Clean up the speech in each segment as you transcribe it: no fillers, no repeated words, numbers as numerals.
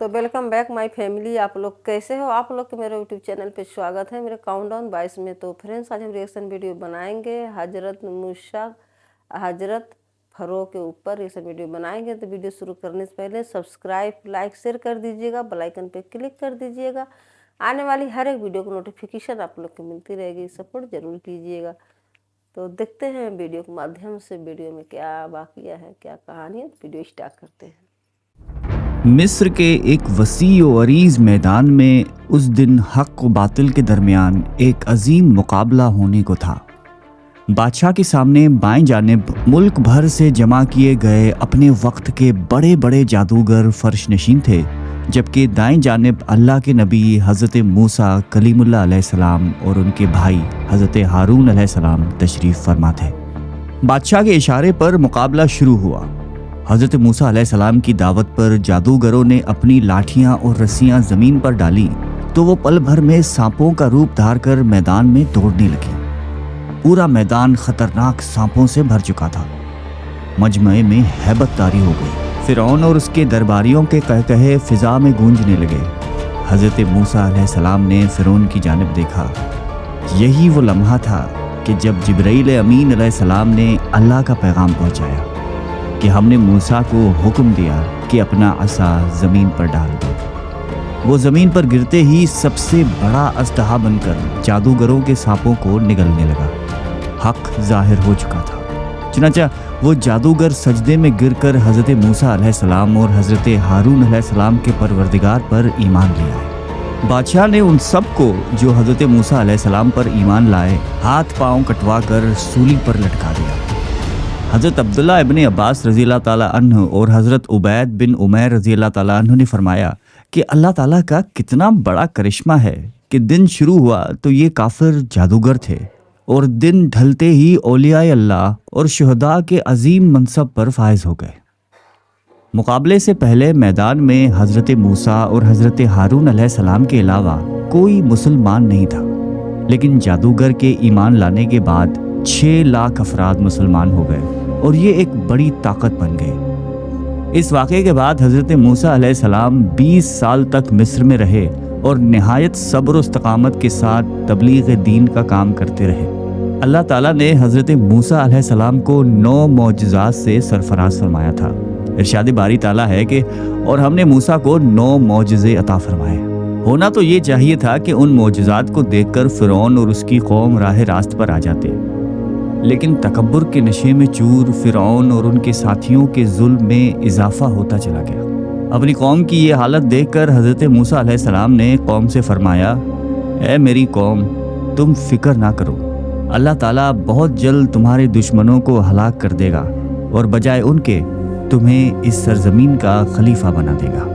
तो welcome back my family. आप लोग कैसे हो? आप लोग के मेरे यूट्यूब चैनल पे स्वागत है, मेरे काउंटडाउन 22 में। तो फ्रेंड्स, आज हम रिएक्शन वीडियो बनाएंगे हजरत मूसा हजरत फरो के ऊपर रिएक्शन वीडियो बनाएंगे। तो वीडियो शुरू करने से पहले सब्सक्राइब, लाइक, शेयर कर दीजिएगा, बेल आइकन पे क्लिक कर दीजिएगा। आने वाली हर एक वीडियो को नोटिफिकेशन आप लोग को मिलती रहेगी, सपोर्ट जरूर कीजिएगा। तो देखते हैं वीडियो के माध्यम से वीडियो में क्या वाक़या है, क्या कहानी है। वीडियो स्टार्ट करते हैं। मिस्र के एक वसी और अरीज मैदान में उस दिन हक व बातिल के दरमियान एक अजीम मुकाबला होने को था। बादशाह के सामने बाएं जानिब मुल्क भर से जमा किए गए अपने वक्त के बड़े बड़े जादूगर फर्श नशीन थे, जबकि दाएं जानिब अल्लाह के नबी हज़रत मूसा कलीमुल्लाह अलैहिस्सलाम और उनके भाई हज़रत हारून अलैहिस्सलाम तशरीफ़ फरमा थे। बादशाह के इशारे पर मुकाबला शुरू हुआ। हज़रत मूसा अलैहिस्सलाम की दावत पर जादूगरों ने अपनी लाठियां और रस्सियां ज़मीन पर डाली तो वो पल भर में सांपों का रूप धार कर मैदान में दौड़ने लगी। पूरा मैदान खतरनाक सांपों से भर चुका था। मजमे में हैबत तारी हो गई। फिरौन और उसके दरबारियों के कहकहे फिजा में गूंजने लगे। हज़रत मूसा अलैहिस्सलाम ने फिरौन की जानिब देखा। यही वो लम्हा था कि जब जिब्राइल अमीन अलैहिस्सलाम ने अल्लाह का पैगाम पहुँचाया कि हमने मूसा को हुक्म दिया कि अपना असा ज़मीन पर डाल दो। वो ज़मीन पर गिरते ही सबसे बड़ा अस्तहा बनकर जादूगरों के सांपों को निगलने लगा। हक जाहिर हो चुका था। चुनांचे वो जादूगर सजदे में गिरकर हज़रत मूसा अलैहिस्सलाम और हज़रत हारून अलैहिस्सलाम के परवरदिगार पर ईमान ले आए। बादशाह ने उन सब को जो हज़रत मूसा अलैहिस्सलाम पर ईमान लाए हाथ पाँव कटवा कर सूली पर लटका दिया। हज़रत अब्दुल्ला इब्न अब्बास रज़ी अल्लाह ताला अन्हु और हज़रत उबैद बिन उमैर रज़ी अल्लाह ताला अन्हु ने फरमाया कि अल्लाह ताला का कितना बड़ा करिश्मा है कि दिन शुरू हुआ तो ये काफिर जादूगर थे और दिन ढलते ही औलियाए अल्लाह और शुहदा के अजीम मनसब पर फायज हो गए। मुकाबले से पहले मैदान में हज़रत मूसा और हज़रत हारून अलैहिस्सलाम के अलावा कोई मुसलमान नहीं था, लेकिन जादूगर के ईमान लाने के बाद 6 लाख अफराद मुसलमान हो गए और ये एक बड़ी ताकत बन गए। इस वाक़े के बाद हज़रत मूसा अलैहिस्सलाम 20 साल तक मिस्र में रहे और निहायत सब्र और इस्तकामत के साथ तबलीग दीन का काम करते रहे। अल्लाह ताला ने हज़रत मूसा अलैहिस्सलाम को 9 मौजज़ात से सरफराज फरमाया था। इरशाद बारी ताला है कि और हमने मूसा को 9 मौजज़े अता फरमाए। होना तो ये चाहिए था कि उन मौजज़ात को देखकर फ़िरौन और उसकी कौम राह रास्त पर आ जाते, लेकिन तकब्बुर के नशे में चूर फ़िरौन और उनके साथियों के जुल्म में इजाफा होता चला गया। अपनी कौम की ये हालत देखकर हज़रत मूसा अलैहिस्सलाम ने कौम से फरमाया, ऐ मेरी कौम, तुम फिक्र ना करो, अल्लाह ताला बहुत जल्द तुम्हारे दुश्मनों को हलाक कर देगा और बजाय उनके तुम्हें इस सरजमीन का खलीफा बना देगा।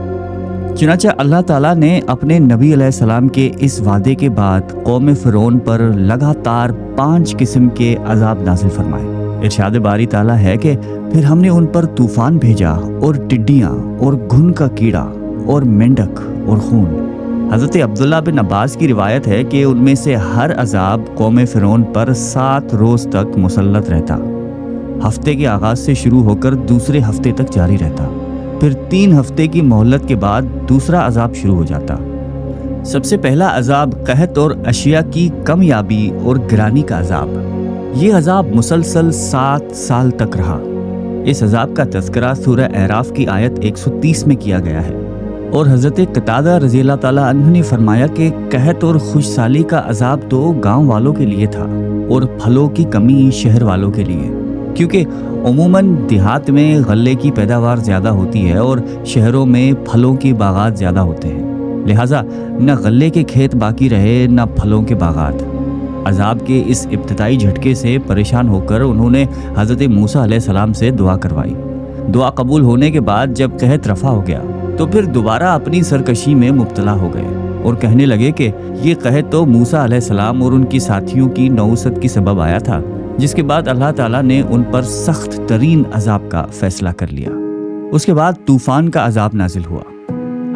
चुनांचे अल्लाह ताला ने अपने नबी अलैहिस्सलाम के इस वादे के बाद कौम फ़िरौन पर लगातार 5 किस्म के अजाब नाज़िल फरमाए। इरशाद बारी ताला है कि फिर हमने उन पर तूफान भेजा और टिड्डियाँ और घुन का कीड़ा और मेंढक और खून। हज़रत अब्दुल्ला बिन अब्बास की रिवायत है कि उनमें से हर अजाब कौम फ़िरौन पर 7 रोज़ तक मुसल्लत रहता। हफ्ते के आगाज़ से शुरू होकर दूसरे हफ्ते तक जारी रहता। फिर 3 हफ्ते की मोहलत के बाद दूसरा अजाब शुरू हो जाता। सबसे पहला अजाब कहत और अशिया की कमयाबी और गिरानी का अजाब। ये अजाब मुसलसल 7 साल तक रहा। इस अजाब का तज़किरा सूरह अराफ की आयत 130 में किया गया है और हज़रत कतादा रज़ी अल्लाह ताला अन्हु ने फरमाया कि कहत और खुशसाली का अजाब तो गाँव वालों के लिए था और फलों की कमी शहर वालों के लिए, क्योंकि उमूमन देहात में गल्ले की पैदावार ज़्यादा होती है और शहरों में फलों के बागात ज़्यादा होते हैं, लिहाजा न गल्ले के खेत बाकी रहे न फलों के बागात। अजाब के इस इब्तिदाई झटके से परेशान होकर उन्होंने हज़रत मूसा अलैहिस्सलाम से दुआ करवाई। दुआ कबूल होने के बाद जब कहत रफ़ा हो गया तो फिर दोबारा अपनी सरकशी में मुब्तला हो गए और कहने लगे कि ये कहत तो मूसा अलैहिस्सलाम और उनकी साथियों की नौसत की सबब आया था, जिसके बाद अल्लाह ताला ने उन पर सख्त तरीन अजाब का फैसला कर लिया। उसके बाद तूफ़ान का अजाब नाजिल हुआ।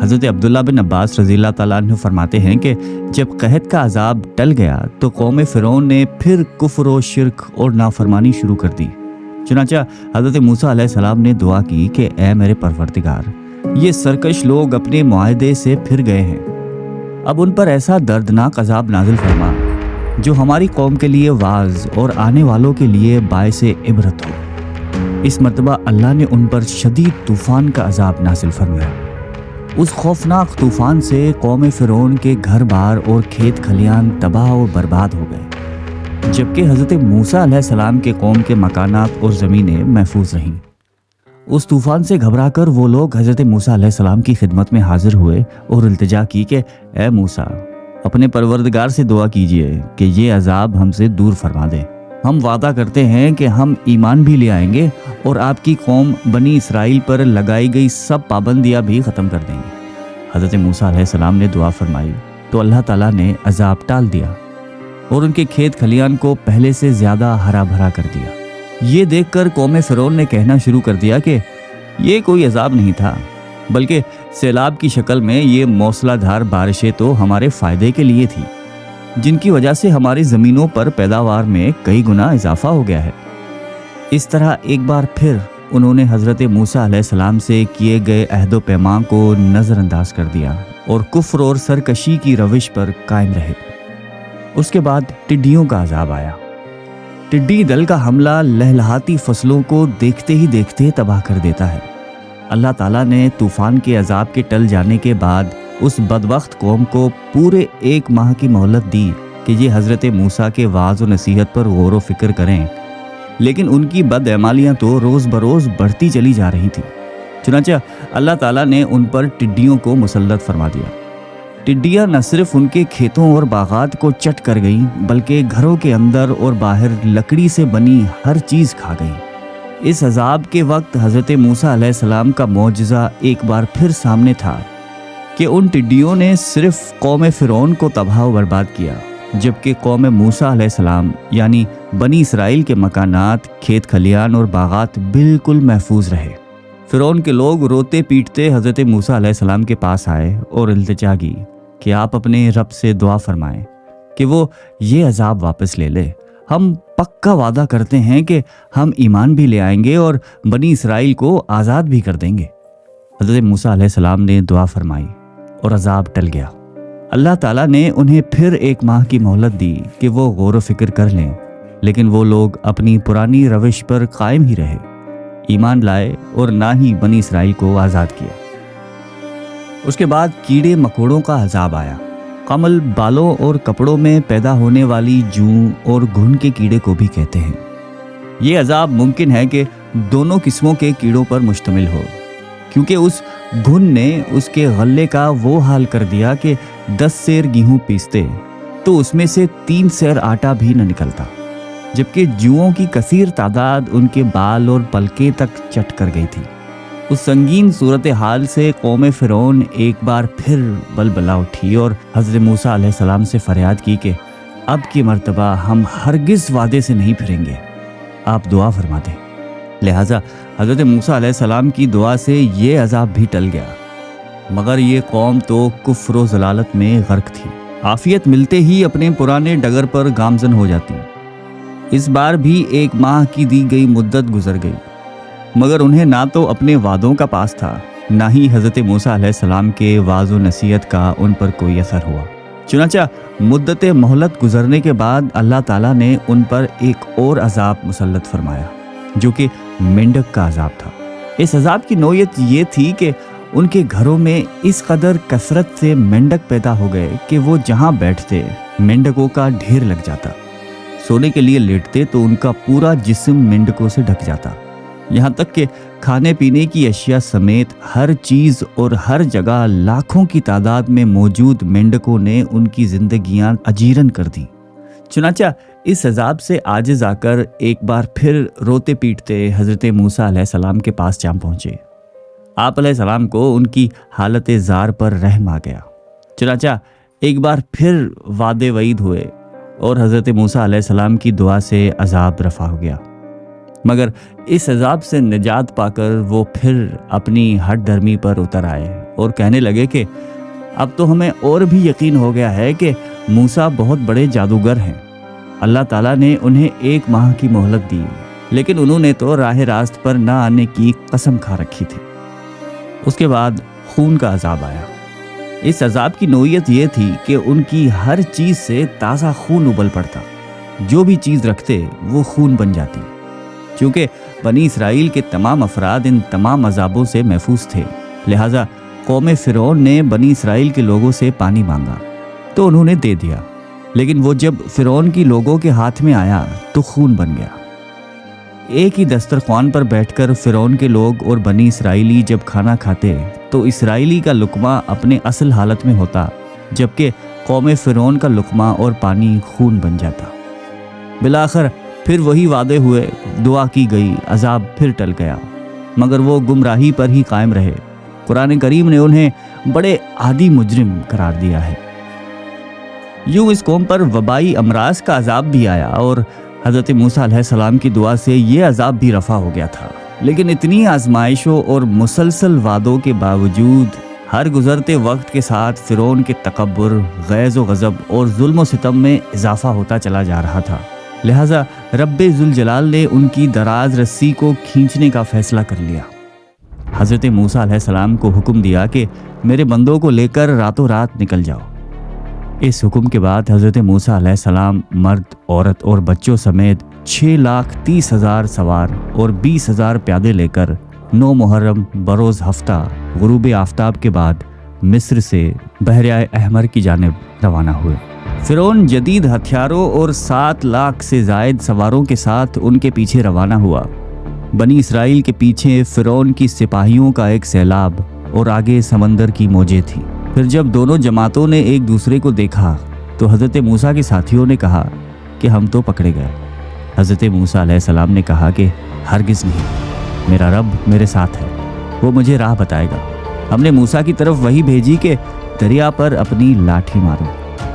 हज़रत अब्दुल्ला बिन अब्बास रज़ी अल्लाह ताला अन्हु फरमाते हैं कि जब कहत का अजाब टल गया तो कौम फ़िरौन ने फिर कुफ्र और शिरक और नाफरमानी शुरू कर दी। चुनांचे हज़रत मूसा अलैहिस्सलाम ने दुआ की कि ऐ मेरे परवरदिगार, ये सरकश लोग अपने मुआहदे से फिर गए हैं। अब उन पर ऐसा दर्दनाक अजाब नाजिल फरमा जो हमारी कौम के लिए वाज और आने वालों के लिए बायसे इबरत हो। इस मर्तबा अल्लाह ने उन पर शदीद तूफ़ान का अजाब नाजिल फरमाया। उस खौफनाक तूफ़ान से कौम फ़िरौन के घर बार और खेत खलियान तबाह और बर्बाद हो गए, जबकि हज़रत मूसा अलैहिस्सलाम के कौम के मकानात और ज़मीनें महफूज रहीं। उस तूफ़ान से घबराकर वो लोग हज़रत मूसा अलैहिस्सलाम की खिदमत में हाजिर हुए और इल्तिजा की कि ए मूसा, अपने परवरदिगार से दुआ कीजिए कि ये अजाब हमसे दूर फरमा दे। हम वादा करते हैं कि हम ईमान भी ले आएंगे और आपकी कौम बनी इसराइल पर लगाई गई सब पाबंदियां भी ख़त्म कर देंगे। हज़रत मूसा अलैहिस्सलाम ने दुआ फरमाई तो अल्लाह ताला ने अजाब टाल दिया और उनके खेत खलियान को पहले से ज़्यादा हरा भरा कर दिया। ये देखकर कौम फ़िरौन ने कहना शुरू कर दिया कि ये कोई अजाब नहीं था, बल्कि सैलाब की शक्ल में ये मौसलाधार बारिशें तो हमारे फ़ायदे के लिए थी, जिनकी वजह से हमारी ज़मीनों पर पैदावार में कई गुना इजाफा हो गया है। इस तरह एक बार फिर उन्होंने हज़रत मूसा अलैहिस्सलाम से किए गए अहदो पैमान को नज़रअंदाज कर दिया और कुफ्र और सरकशी की रविश पर कायम रहे। उसके बाद टिड्डियों का अजाब आया। टिड्डी दल का हमला लहलहाती फसलों को देखते ही देखते तबाह कर देता है। अल्लाह ताला ने तूफ़ान के अजाब के टल जाने के बाद उस बदबख्त कौम को पूरे 1 माह की मोहलत दी कि ये हज़रत मूसा के वाज़ और नसीहत पर गौर व फिक्र करें, लेकिन उनकी बदअमालियाँ तो रोज़ बरोज़ बढ़ती चली जा रही थी। चुनांचे अल्लाह ताला ने उन पर टिड्डियों को मुसल्लत फरमा दिया। टिड्डियाँ न सिर्फ उनके खेतों और बागात को चट कर गईं, बल्कि घरों के अंदर और बाहर लकड़ी से बनी हर चीज़ खा गईं। इस अजाब के वक्त हज़रत मूसा अलैहिस्सलाम का मौजज़ा एक बार फिर सामने था कि उन टिड्डियों ने सिर्फ कौम फ़िरौन को तबाह व बर्बाद किया, जबकि कौम मूसा अलैहिस्सलाम यानी बनी इसराइल के मकानात, खेत खलियान और बागात बिल्कुल महफूज रहे। फ़िरौन के लोग रोते पीटते हज़रत मूसा अलैहिस्सलाम के पास आए और इल्तिजा की कि आप अपने रब से दुआ फरमाएं कि वो ये अजाब वापस ले ले। हम पक्का वादा करते हैं कि हम ईमान भी ले आएंगे और बनी इसराइल को आज़ाद भी कर देंगे। हज़रत मूसा अलैहिस्सलाम ने दुआ फरमाई और अजाब टल गया। अल्लाह ताला ने उन्हें फिर 1 माह की मोहलत दी कि वो गौर व फिक्र कर लें, लेकिन वो लोग अपनी पुरानी रविश पर कायम ही रहे, ईमान लाए और ना ही बनी इसराइल को आज़ाद किया। उसके बाद कीड़े मकोड़ों का अजाब आया। कमल बालों और कपड़ों में पैदा होने वाली जूं और घुन के कीड़े को भी कहते हैं। ये अजाब मुमकिन है कि दोनों किस्मों के कीड़ों पर मुश्तमिल हो, क्योंकि उस घुन ने उसके गल्ले का वो हाल कर दिया कि 10 सेर गेहूं पीसते तो उसमें से 3 सेर आटा भी न निकलता, जबकि जुओं की कसीर तादाद उनके बाल और पलकें तक चट कर गई थी। उस संगीन सूरत हाल से कौम फ़िरौन एक बार फिर बलबला उठी और हज़रत मूसा अलैहिस्सलाम से फरियाद की कि अब की मर्तबा हम हरगिज़ वादे से नहीं फिरेंगे, आप दुआ फरमा दें। लिहाजा हज़रत मूसा अलैहिस्सलाम की दुआ से ये अजाब भी टल गया, मगर ये कौम तो कुफ्र व ज़लालत में गर्क थी। आफियत मिलते ही अपने पुराने डगर पर गामजन हो जाती। इस बार भी 1 माह की दी गई मुद्दत गुजर गई, मगर उन्हें ना तो अपने वादों का पास था, ना ही हज़रत मूसा अलैहिस्सलाम के वाज़ व नसीहत का उन पर कोई असर हुआ। चुनांचे मुद्दत मोहलत गुजरने के बाद अल्लाह ताला ने उन पर एक और अजाब मुसल्लत फरमाया, जो कि मेंढक का अजाब था। इस अजाब की नौयत ये थी कि उनके घरों में इस कदर कसरत से मेंढक पैदा हो गए कि वो जहाँ बैठते मेंढकों का ढेर लग जाता। सोने के लिए लेटते तो उनका पूरा जिस्म मेंढकों से ढक जाता। यहाँ तक कि खाने पीने की अशिया समेत हर चीज़ और हर जगह लाखों की तादाद में मौजूद मेंढकों ने उनकी जिंदगियां अजीरन कर दी। चुनांचे इस अजाब से आजिज आकर एक बार फिर रोते पीटते हज़रत मूसा अलैहिस्सलाम के पास जा पहुँचे। आप अलैहिस्सलाम को उनकी हालत ज़ार पर रहम आ गया। चुनांचे एक बार फिर वादे वईद हुए और हज़रत मूसा अलैहिस्सलाम की दुआ से अजाब रफा हो गया, मगर इस अजाब से निजात पाकर वो फिर अपनी हट धर्मी पर उतर आए और कहने लगे कि अब तो हमें और भी यकीन हो गया है कि मूसा बहुत बड़े जादूगर हैं। अल्लाह ताला ने उन्हें 1 माह की मोहलत दी, लेकिन उन्होंने तो राह रास्त पर न आने की कसम खा रखी थी। اس کے بعد خون کا عذاب آیا۔ اس عذاب کی نوعیت یہ تھی کہ ان کی ہر چیز سے تازہ خون ابل پڑتا، جو بھی چیز رکھتے وہ خون بن جاتی۔ چونکہ بنی اسرائیل کے تمام افراد ان تمام عذابوں سے محفوظ تھے، لہٰذا قوم فرعون نے بنی اسرائیل کے لوگوں سے پانی مانگا تو انہوں نے دے دیا، لیکن وہ جب فرعون کی لوگوں کے ہاتھ میں آیا تو خون بن گیا۔ ایک ہی دسترخوان پر بیٹھ کر فرعون کے لوگ اور بنی اسرائیلی جب کھانا کھاتے تو اسرائیلی کا لقمہ اپنے اصل حالت میں ہوتا، جبکہ قوم فرعون کا لقمہ اور پانی خون بن جاتا۔ بالآخر پھر وہی وعدے ہوئے، دعا کی گئی، عذاب پھر ٹل گیا، مگر وہ گمراہی پر ہی قائم رہے۔ قرآن کریم نے انہیں بڑے عادی مجرم قرار دیا ہے۔ یوں اس قوم پر وبائی امراض کا عذاب بھی آیا اور حضرت موسیٰ علیہ السلام کی دعا سے یہ عذاب بھی رفع ہو گیا تھا، لیکن اتنی آزمائشوں اور مسلسل وعدوں کے باوجود ہر گزرتے وقت کے ساتھ فرعون کے تکبر، غیظ و غضب اور ظلم و ستم میں اضافہ ہوتا چلا جا رہا تھا، لہٰذا رب ذوالجلال نے ان کی دراز رسی کو کھینچنے کا فیصلہ کر لیا۔ حضرت موسیٰ علیہ السلام کو حکم دیا کہ میرے بندوں کو لے کر راتوں رات نکل جاؤ۔ اس حکم کے بعد حضرت موسیٰ علیہ السلام مرد، عورت اور بچوں سمیت 6,30,000 سوار اور 20,000 پیادے لے کر 9 محرم بروز ہفتہ غروب آفتاب کے بعد مصر سے بحیرہ احمر کی جانب روانہ ہوئے۔ فرعون جدید ہتھیاروں اور 7 لاکھ سے زائد سواروں کے ساتھ ان کے پیچھے روانہ ہوا۔ بنی اسرائیل کے پیچھے فرعون کی سپاہیوں کا ایک سیلاب اور آگے سمندر کی موجیں تھیں۔ پھر جب دونوں جماعتوں نے ایک دوسرے کو دیکھا تو حضرت موسیٰ کے ساتھیوں نے کہا کہ ہم تو پکڑے گئے۔ حضرت موسیٰ علیہ السلام نے کہا کہ ہرگز نہیں، میرا رب میرے ساتھ ہے، وہ مجھے راہ بتائے گا۔ ہم نے موسیٰ کی طرف وحی بھیجی کہ دریا پر اپنی لاٹھی مارو۔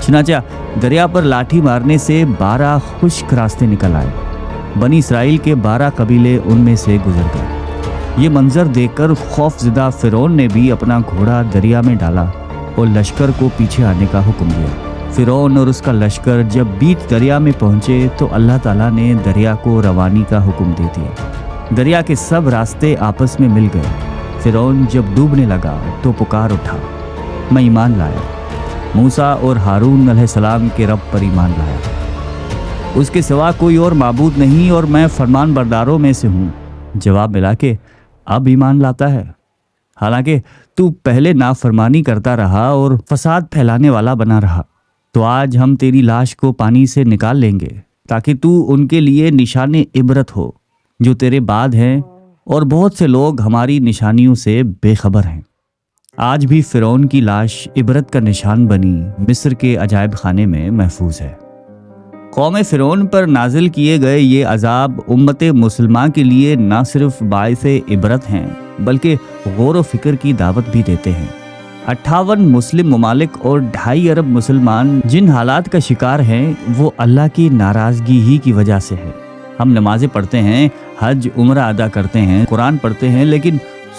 چنانچہ دریا پر لاٹھی مارنے سے 12 خشک راستے نکل آئے۔ بنی اسرائیل کے 12 قبیلے ان میں سے گزر گئے۔ یہ منظر دیکھ کر خوف زدہ فرعون نے بھی اپنا گھوڑا دریا میں ڈالا اور لشکر کو پیچھے آنے کا حکم دیا۔ فرعون اور اس کا لشکر جب بیچ دریا میں پہنچے تو اللہ تعالیٰ نے دریا کو روانی کا حکم دے دیا۔ دریا کے سب راستے آپس میں مل گئے۔ فرعون جب ڈوبنے لگا تو پکار اٹھا، میں ایمان لایا، موسیٰ اور ہارون علیہ السلام کے رب پر ایمان لایا، اس کے سوا کوئی اور معبود نہیں اور میں فرمان برداروں میں سے ہوں۔ جواب ملا کہ اب ایمان لاتا ہے، حالانکہ تو پہلے نافرمانی کرتا رہا اور فساد پھیلانے والا بنا رہا، تو آج ہم تیری لاش کو پانی سے نکال لیں گے تاکہ تو ان کے لیے نشان عبرت ہو جو تیرے بعد ہیں، اور بہت سے لوگ ہماری نشانیوں سے بے خبر ہیں۔ آج بھی فرعون کی لاش عبرت کا نشان بنی مصر کے عجائب خانے میں محفوظ ہے۔ قوم فرعون پر نازل کیے گئے یہ عذاب امت مسلمہ کے لیے نہ صرف باعث عبرت ہیں بلکہ غور و فکر کی دعوت بھی دیتے ہیں۔ 58 مسلم ممالک اور 2.5 ارب مسلمان جن حالات کا شکار ہیں وہ اللہ کی ناراضگی ہی کی وجہ سے ہے۔ ہم نمازیں پڑھتے ہیں، حج عمرہ ادا کرتے ہیں، قرآن پڑھتے ہیں، لیکن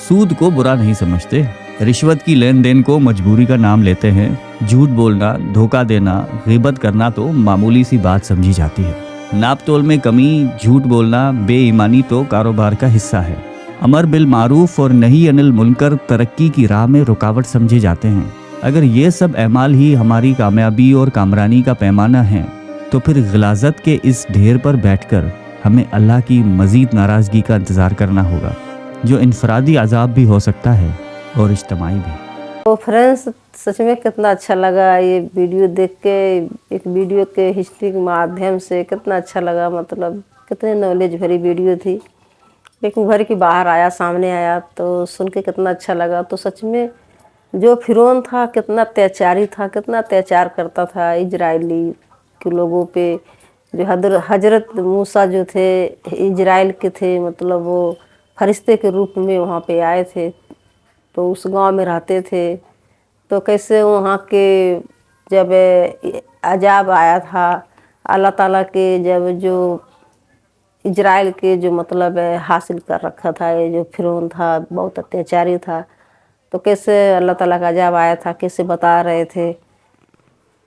سود کو برا نہیں سمجھتے، رشوت کی لین دین کو مجبوری کا نام لیتے ہیں، جھوٹ بولنا، دھوکہ دینا، غیبت کرنا تو معمولی سی بات سمجھی جاتی ہے، ناپ تول میں کمی، جھوٹ بولنا، بے ایمانی تو کاروبار کا حصہ ہے، امر بالمعروف اور نہی عن المنکر ترقی کی راہ میں رکاوٹ سمجھے جاتے ہیں۔ اگر یہ سب اعمال ہی ہماری کامیابی اور کامرانی کا پیمانہ ہیں تو پھر غلاظت کے اس ڈھیر پر بیٹھ کر ہمیں اللہ کی مزید ناراضگی کا انتظار کرنا ہوگا، جو انفرادی عذاب بھی ہو سکتا ہے اور اجتماعی بھی۔ تو فرینڈس، سچ میں کتنا اچھا لگا یہ ویڈیو دیکھ کے، ایک ویڈیو کے ہسٹری کے مادھیم سے کتنا اچھا لگا، مطلب کتنے نالج بھری ویڈیو تھی، ایک ابھر کے باہر آیا، سامنے آیا تو سن کے کتنا اچھا لگا۔ تو سچ میں جو فرعون تھا کتنا اتیاچاری تھا، کتنا اتیاچار کرتا تھا اسرائیلی کے لوگوں پہ۔ جو حضرت موسیٰ جو تھے اسرائیل کے تھے، مطلب وہ فرشتے کے روپ میں وہاں پہ آئے تھے، تو اس گاؤں میں رہتے تھے، تو کیسے وہاں کے جب عذاب آیا تھا اللہ تعالیٰ کے، جب جو اسرائیل کے جو مطلب حاصل کر رکھا تھا، یہ جو فرعون تھا بہت اتیاچاری تھا، تو کیسے اللہ تعالیٰ کا عذاب آیا تھا، کیسے بتا رہے تھے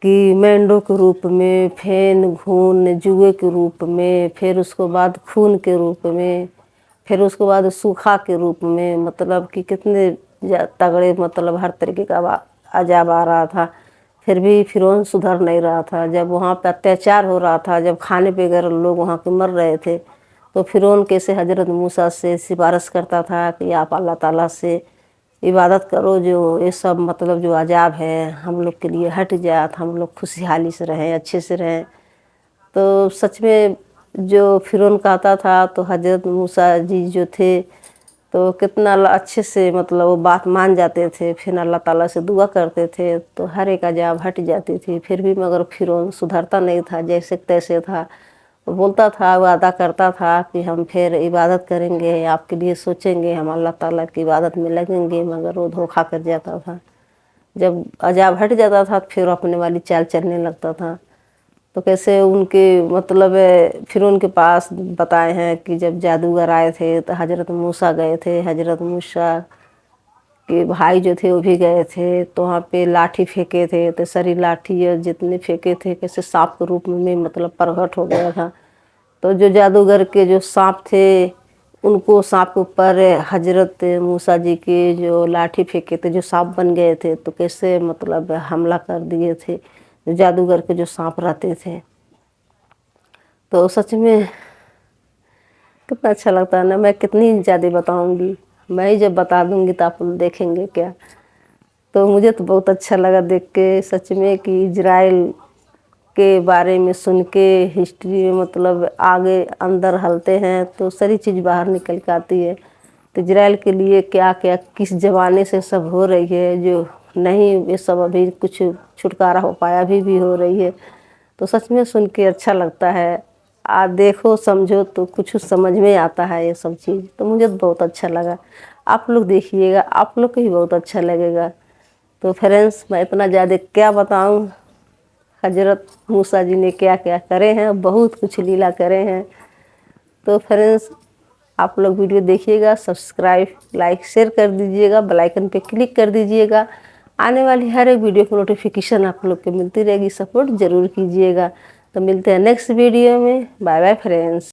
کہ مینڈوں کے روپ میں، پھین گھون جوئے کے روپ میں، پھر اس کے بعد خون کے روپ میں، پھر اس کے بعد سوکھا کے روپ میں، مطلب کہ کتنے तगड़े मतलब हर तरीके का अजाब आ रहा था, फिर भी फ़िरौन सुधर नहीं रहा था। जब वहाँ पे अत्याचार हो रहा था, जब खाने बगैर लोग वहाँ के मर रहे थे, तो फ़िरौन कैसे हज़रत मूसा से सिफारिश करता था कि आप अल्लाह ताला से इबादत करो, जो ये सब मतलब जो अजाब है हम लोग के लिए हट जाए, हम लोग खुशहाली से रहें, अच्छे से रहें। तो सच में जो फ़िरौन कहता था तो हज़रत मूसा जी जो थे तो कितना अच्छे से मतलब वो बात मान जाते थे, फिर अल्लाह ताला से दुआ करते थे तो हर एक अजाब हट जाती थी। फिर भी मगर फ़िरौन सुधरता नहीं था, जैसे तैसे था। वो बोलता था, वादा करता था कि हम फिर इबादत करेंगे, आपके लिए सोचेंगे, हम अल्लाह ताला की इबादत में लगेंगे, मगर वो धोखा कर जाता था। जब अजाब हट जाता था फिर अपने वाली चाल चलने लगता था। तो कैसे उनके मतलब फिर उनके पास बताए हैं कि जब जादूगर आए थे तो हज़रत मूसा गए थे, हज़रत मूसा के भाई जो थे वो भी गए थे, तो वहाँ पे लाठी फेंके थे तो सारी लाठी जितने फेंके थे कैसे सांप के रूप में मतलब प्रकट हो गया था। तो जो जादूगर के जो सांप थे उनको सांप के ऊपर हज़रत मूसा जी के जो लाठी फेंके थे जो सांप बन गए थे, तो कैसे मतलब हमला कर दिए थे जादूगर के जो सांप रहते थे। तो सच में कितना अच्छा लगता है ना, मैं कितनी ज़्यादा बताऊंगी, मैं ही जब बता दूंगी तो आप लोग देखेंगे क्या। तो मुझे तो बहुत अच्छा लगा देख के सच में कि इजराइल के बारे में सुन के हिस्ट्री में मतलब आगे अंदर हलते हैं तो सारी चीज़ बाहर निकल के आती है। तो इजराइल के लिए क्या क्या किस ज़माने से सब हो रही है, जो नहीं ये सब अभी कुछ छुटकारा हो पाया, अभी भी हो रही है। तो सच में सुन के अच्छा लगता है। देखो समझो तो कुछ समझ में आता है ये सब चीज़, तो मुझे तो बहुत अच्छा लगा। आप लोग देखिएगा, आप लोग को भी बहुत अच्छा लगेगा। तो फ्रेंड्स मैं इतना ज़्यादा क्या बताऊं, हज़रत मूसा जी ने क्या क्या करे हैं, बहुत कुछ लीला करे हैं। तो फ्रेंड्स आप लोग वीडियो देखिएगा, सब्सक्राइब लाइक शेयर कर दीजिएगा, बेल आइकन पे क्लिक कर दीजिएगा। आने वाली हर एक वीडियो की नोटिफिकेशन आप लोग को मिलती रहेगी, सपोर्ट ज़रूर कीजिएगा। तो मिलते हैं नेक्स्ट वीडियो में। Bye bye friends.